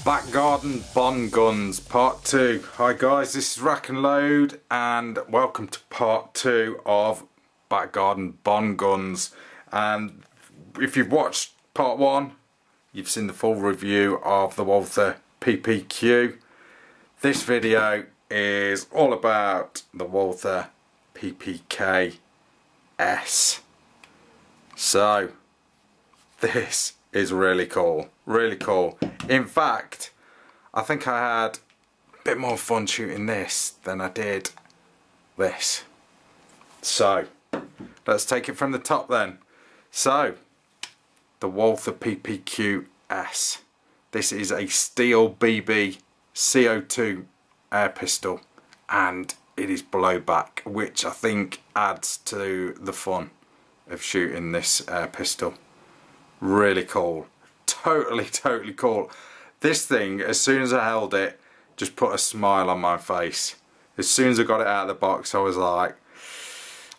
Back Garden Bond Guns Part 2. Hi guys, this is RACKNLOAD and welcome to Part 2 of Back Garden Bond Guns. And if you've watched Part 1, you've seen the full review of the Walther PPK. This video is all about the Walther PPK S. So, this is really cool. Really cool. In fact, I think I had a bit more fun shooting this than I did this. So, let's take it from the top then. So, the Walther PPK S. This is a steel BB CO2 air pistol and it is blowback, which I think adds to the fun of shooting this air pistol. Really cool. Totally cool. This thing, as soon as I held it, just put a smile on my face. As soon as I got it out of the box, I was like,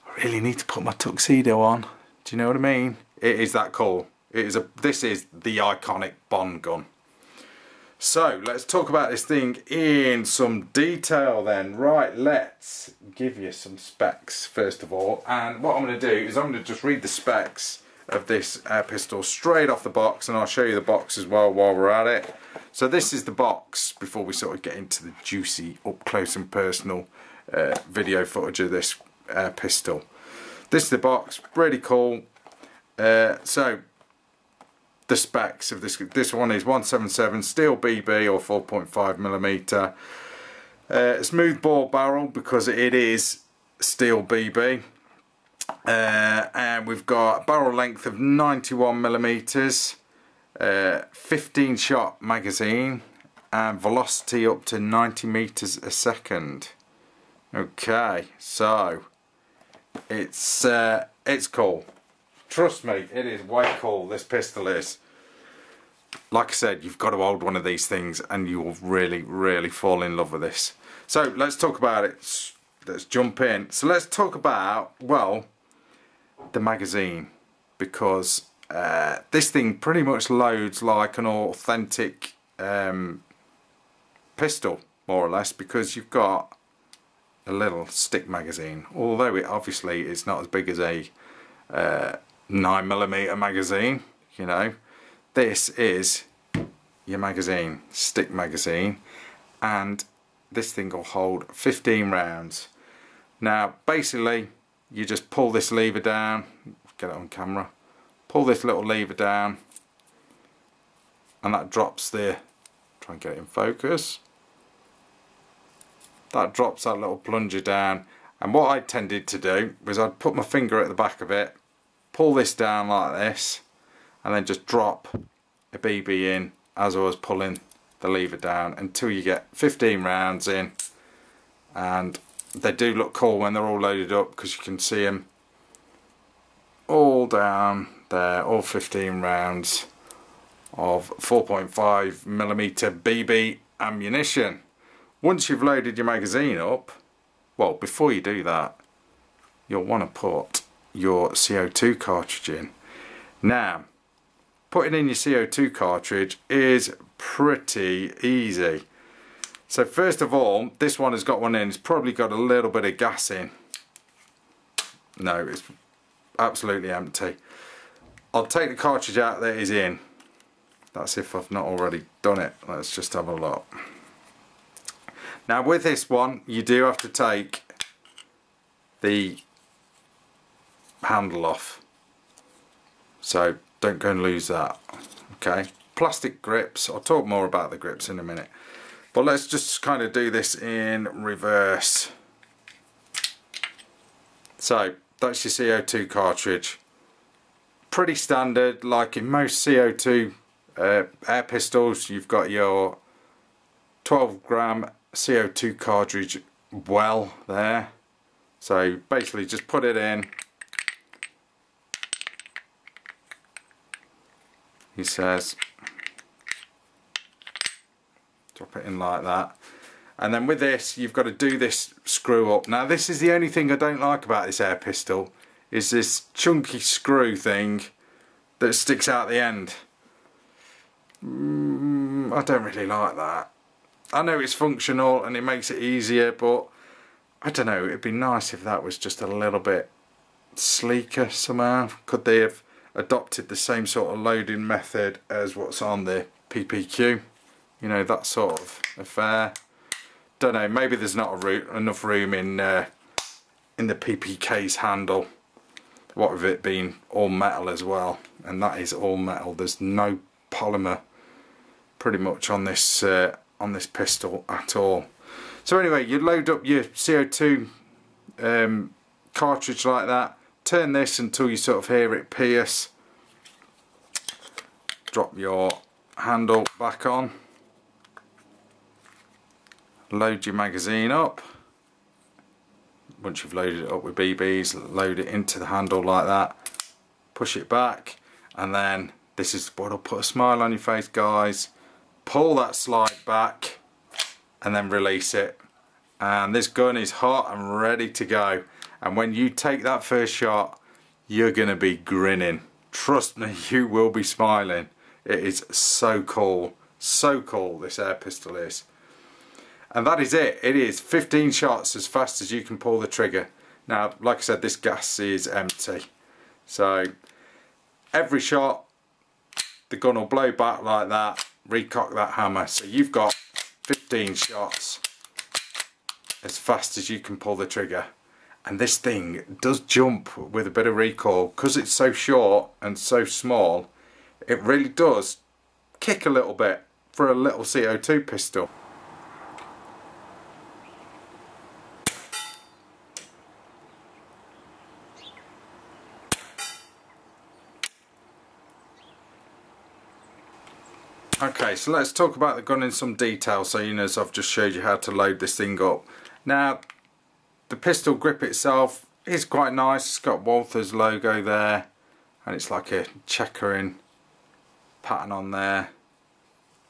I really need to put my tuxedo on. Do you know what I mean? It is that cool. This is the iconic Bond gun. So let's talk about this thing in some detail then. Right, let's give you some specs first of all. And what I'm going to do is I'm going to just read the specs of this air pistol straight off the box, and I'll show you the box as well while we're at it. So this is the box before we sort of get into the juicy up close and personal video footage of this air pistol. This is the box, really cool. So the specs of this one is 177 steel BB or 4.5mm, smooth bore barrel because it is steel BB. And we've got a barrel length of 91mm, 15 shot magazine, and velocity up to 90 meters a second. Okay, so it's cool. Trust me, it is way cool. This pistol is. Like I said, you've got to hold one of these things, and you will really fall in love with this. So let's talk about it. Let's jump in. So let's talk about, well, the magazine, because this thing pretty much loads like an authentic pistol, more or less, because you've got a little stick magazine, although it obviously is not as big as a 9mm magazine. You know, this is your magazine, stick magazine, and this thing will hold 15 rounds. Now basically you just pull this lever down, get it on camera, pull this little lever down, and that drops the, try and get it in focus, that drops that little plunger down. And what I tended to do was I'd put my finger at the back of it, pull this down like this, and then just drop a BB in as I was pulling the lever down until you get 15 rounds in. And they do look cool when they're all loaded up because you can see them all down there, all 15 rounds of 4.5mm BB ammunition. Once you've loaded your magazine up, well, before you do that, you'll want to put your CO2 cartridge in. Now, putting in your CO2 cartridge is pretty easy. So first of all, this one has got one in. It's probably got a little bit of gas in. No, it's absolutely empty. I'll take the cartridge out that is in. That's if I've not already done it. Let's just have a look. Now with this one, you do have to take the handle off. So don't go and lose that. Okay, plastic grips. I'll talk more about the grips in a minute. But let's just kind of do this in reverse. So that's your CO2 cartridge. Pretty standard, like in most CO2 air pistols, you've got your 12g CO2 cartridge well there. So basically just put it in. He says drop it in like that, and then with this you've got to do this screw up. Now this is the only thing I don't like about this air pistol, is this chunky screw thing that sticks out the end. I don't really like that. I know it's functional and it makes it easier, but I don't know, it'd be nice if that was just a little bit sleeker somehow. Could they have adopted the same sort of loading method as what's on the PPK? You know, that sort of affair. Don't know, maybe there's not enough room in the PPK's handle. What with it being all metal as well, and that is all metal. There's no polymer pretty much on this pistol at all. So anyway, you load up your CO2 cartridge like that. Turn this until you sort of hear it pierce. Drop your handle back on. Load your magazine up. Once you've loaded it up with BBs, load it into the handle like that. Push it back, and then this is what'll put a smile on your face, guys. Pull that slide back and then release it. And this gun is hot and ready to go. And when you take that first shot, you're gonna be grinning. Trust me, you will be smiling. It is so cool. So cool, this air pistol is. And that is it. It is 15 shots as fast as you can pull the trigger. Now, like I said, this gas is empty. So every shot, the gun will blow back like that, recock that hammer. So you've got 15 shots as fast as you can pull the trigger. And this thing does jump with a bit of recoil. Because it's so short and so small, it really does kick a little bit for a little CO2 pistol. Okay, so let's talk about the gun in some detail. So you know, as I've just showed you how to load this thing up. Now, the pistol grip itself is quite nice. It's got Walther's logo there, and it's like a checkering pattern on there.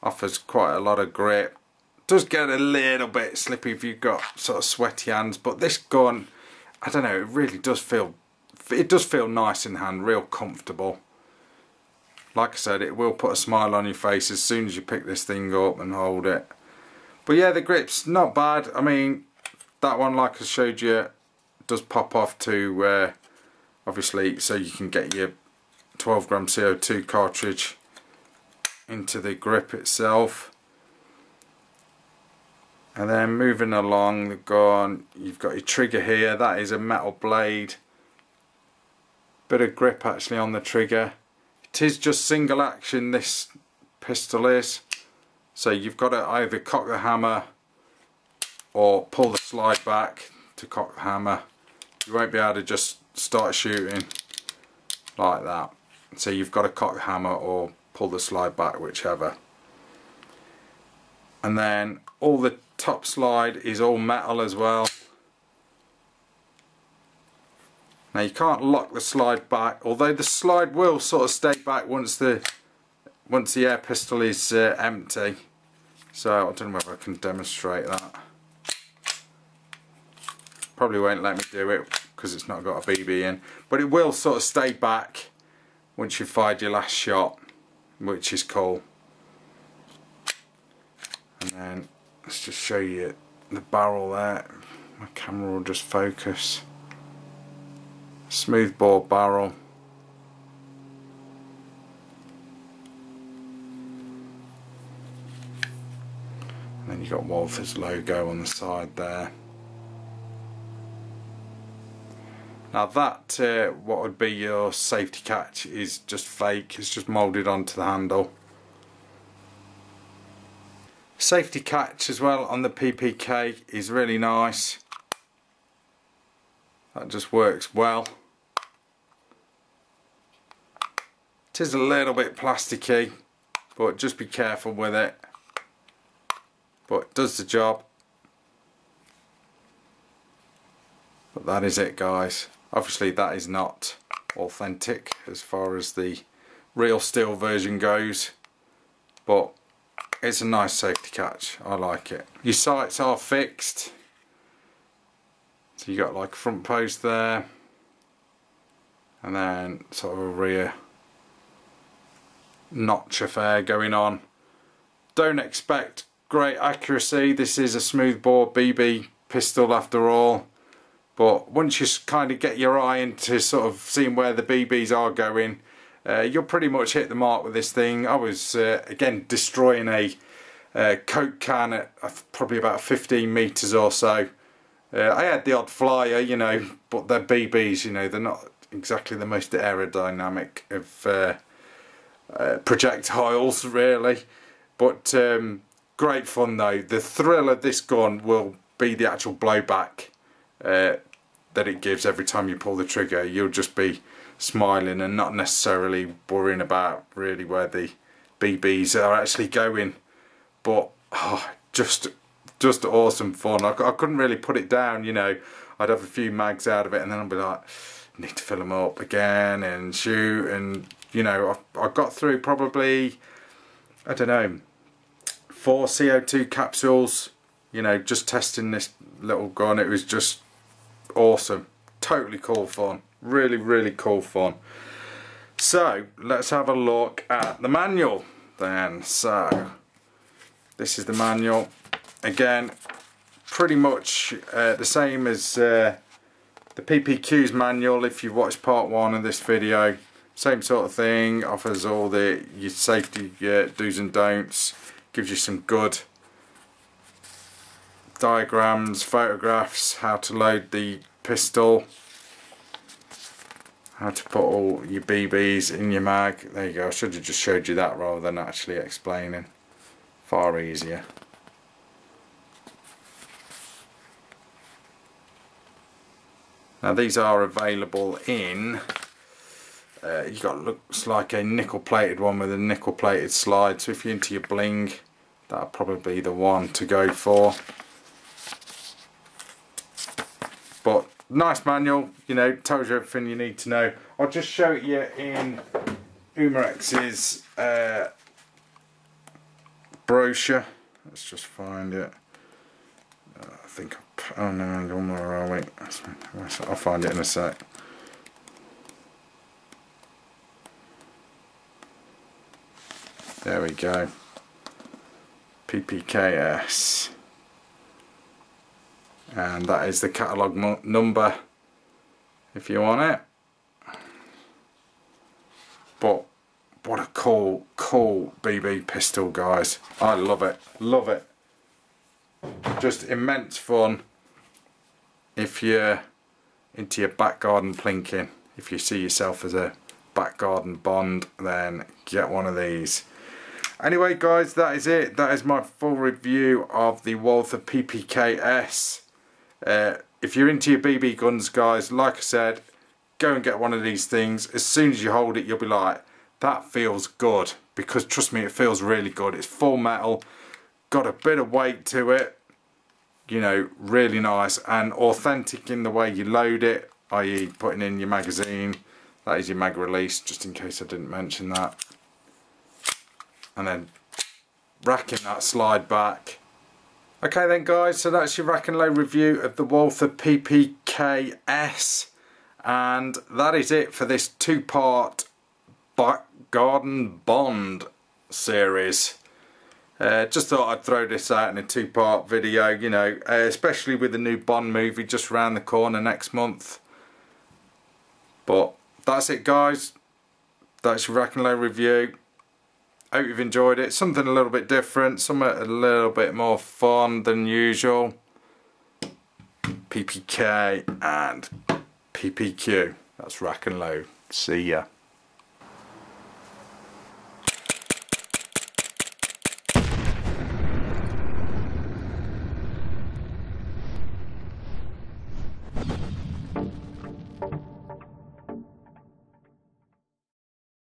Offers quite a lot of grip. Does get a little bit slippy if you've got sort of sweaty hands, but this gun, I don't know, it really does feel, it does feel nice in hand, real comfortable. Like I said, it will put a smile on your face as soon as you pick this thing up and hold it. But yeah, the grip's not bad. I mean, that one, like I showed you, does pop off to obviously, so you can get your 12g CO2 cartridge into the grip itself. And then moving along the gun, you've got your trigger here. That is a metal blade. Bit of grip actually on the trigger. It is just single action, this pistol is. So you've got to either cock the hammer or pull the slide back to cock the hammer. You won't be able to just start shooting like that. So you've got to cock the hammer or pull the slide back, whichever. And then all the top slide is all metal as well. Now you can't lock the slide back, although the slide will sort of stay back once the air pistol is empty. So I don't know whether I can demonstrate that. Probably won't let me do it because it's not got a BB in, but it will sort of stay back once you've fired your last shot, which is cool. And then let's just show you the barrel there. My camera will just focus. Smooth bore barrel. And then you've got Walther's logo on the side there. Now that, what would be your safety catch, is just fake. It's just moulded onto the handle. Safety catch as well on the PPK is really nice. That just works well. It is a little bit plasticky, but just be careful with it. But it does the job. But that is it, guys. Obviously that is not authentic as far as the real steel version goes, but it's a nice safety catch. I like it. Your sights are fixed, so you got like a front post there and then sort of a rear notch affair going on. Don't expect great accuracy. This is a smooth bore BB pistol after all. But once you kind of get your eye into sort of seeing where the BBs are going, you'll pretty much hit the mark with this thing. I was, again, destroying a Coke can at probably about 15 metres or so. I had the odd flyer, you know, but they're BBs, you know, they're not exactly the most aerodynamic of projectiles, really. But great fun, though. The thrill of this gun will be the actual blowback that it gives every time you pull the trigger. You'll just be smiling and not necessarily worrying about really where the BBs are actually going. But oh, just awesome fun. I couldn't really put it down, you know. I'd have a few mags out of it and then I'd be like, need to fill them up again and shoot, and you know, I got through probably, I don't know, 4 CO2 capsules, you know, just testing this little gun. It was just awesome. Totally cool fun. Really, really cool fun. So let's have a look at the manual then. So this is the manual. Again, pretty much the same as the PPQ's manual. If you watched part 1 of this video, same sort of thing. Offers all the your safety do's and don'ts. Gives you some good diagrams, photographs, how to load the pistol, how to put all your BBs in your mag. There you go. I should have just showed you that rather than actually explaining. Far easier. Now these are available in, you got, looks like a nickel plated one with a nickel plated slide, so if you're into your bling, that'll probably be the one to go for. But nice manual, you know, tells you everything you need to know. I'll just show it you in Umarex's brochure. Let's just find it. I think, oh no, where are we? I'll find it in a sec. There we go. PPKS. And that is the catalogue number if you want it. But what a cool BB pistol, guys. I love it, love it. Just immense fun if you're into your back garden plinking. If you see yourself as a back garden Bond, then get one of these. Anyway, guys, that is it. That is my full review of the Walther PPKS. If you're into your BB guns, guys, like I said, go and get one of these things. As soon as you hold it, you'll be like, that feels good. Because trust me, it feels really good. It's full metal, got a bit of weight to it, you know, really nice and authentic in the way you load it. i.e. putting in your magazine. That is your mag release, just in case I didn't mention that. And then racking that slide back. Okay then guys, so that's your rack and load review of the Walther PPK-S. And that is it for this two-part back garden bond series. Just thought I'd throw this out in a two-part video, you know, especially with the new Bond movie just around the corner next month. But that's it guys, that's your rack and load review. Hope you've enjoyed it. Something a little bit different, something a little bit more fun than usual. PPK and PPQ, that's rack and load. See ya.